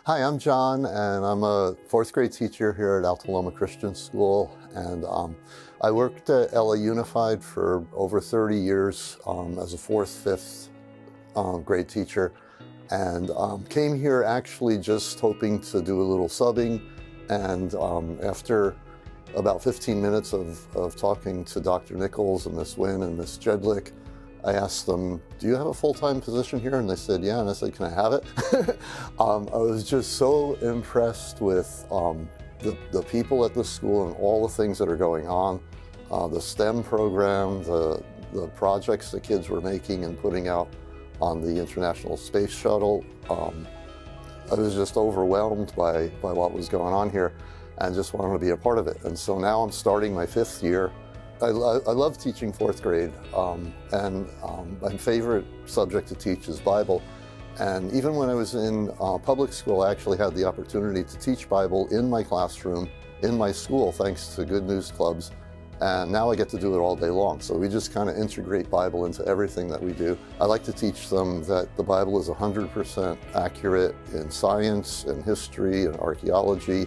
Hi, I'm John, and I'm a fourth grade teacher here at Alta Loma Christian School. And I worked at LA Unified for over 30 years as a fourth, fifth grade teacher, and came here actually just hoping to do a little subbing. And after about 15 minutes of talking to Dr. Nichols and Miss Wynn and Miss Jedlick, I asked them, do you have a full-time position here? And they said, yeah. And I said, can I have it? I was just so impressed with the people at the school and all the things that are going on. The STEM program, the projects the kids were making and putting out on the International Space Shuttle. I was just overwhelmed by what was going on here and just wanted to be a part of it. And so now I'm starting my 5th year. I love teaching 4th grade, and my favorite subject to teach is Bible. And even when I was in public school, I actually had the opportunity to teach Bible in my classroom, in my school, thanks to Good News Clubs. And now I get to do it all day long. So we just kind of integrate Bible into everything that we do. I like to teach them that the Bible is 100% accurate in science, in history, and archaeology,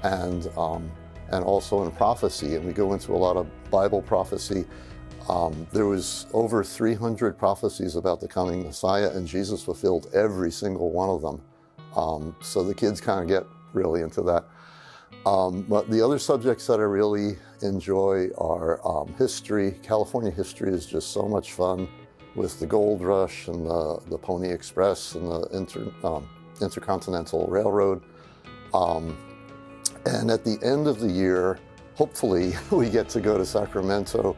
and also in prophecy. And we go into a lot of Bible prophecy. There was over 300 prophecies about the coming Messiah, and Jesus fulfilled every single one of them. So the kids kind of get really into that. But the other subjects that I really enjoy are history. California history is just so much fun with the Gold Rush and the Pony Express and the Intercontinental Railroad. And at the end of the year, hopefully we get to go to Sacramento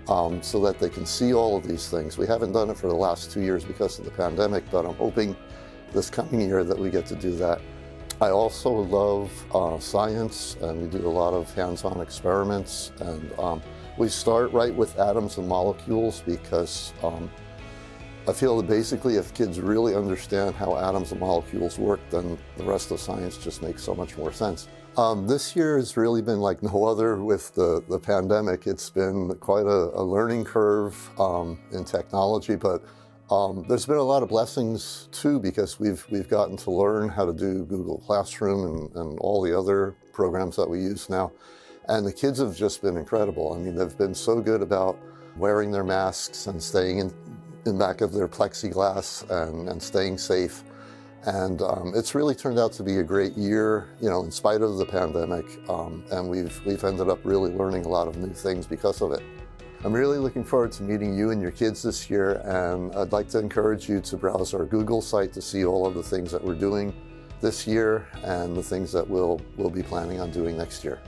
so that they can see all of these things. We haven't done it for the last 2 years because of the pandemic, but I'm hoping this coming year that we get to do that. I also love science, and we do a lot of hands-on experiments. And we start right with atoms and molecules because I feel that basically if kids really understand how atoms and molecules work, then the rest of science just makes so much more sense. This year has really been like no other with the pandemic. It's been quite a learning curve in technology, but there's been a lot of blessings too, because we've gotten to learn how to do Google Classroom and all the other programs that we use now. And the kids have just been incredible. I mean, they've been so good about wearing their masks and staying in back of their plexiglass and staying safe. And it's really turned out to be a great year, you know, in spite of the pandemic. And we've ended up really learning a lot of new things because of it. I'm really looking forward to meeting you and your kids this year, and I'd like to encourage you to browse our Google site to see all of the things that we're doing this year and the things that we'll be planning on doing next year.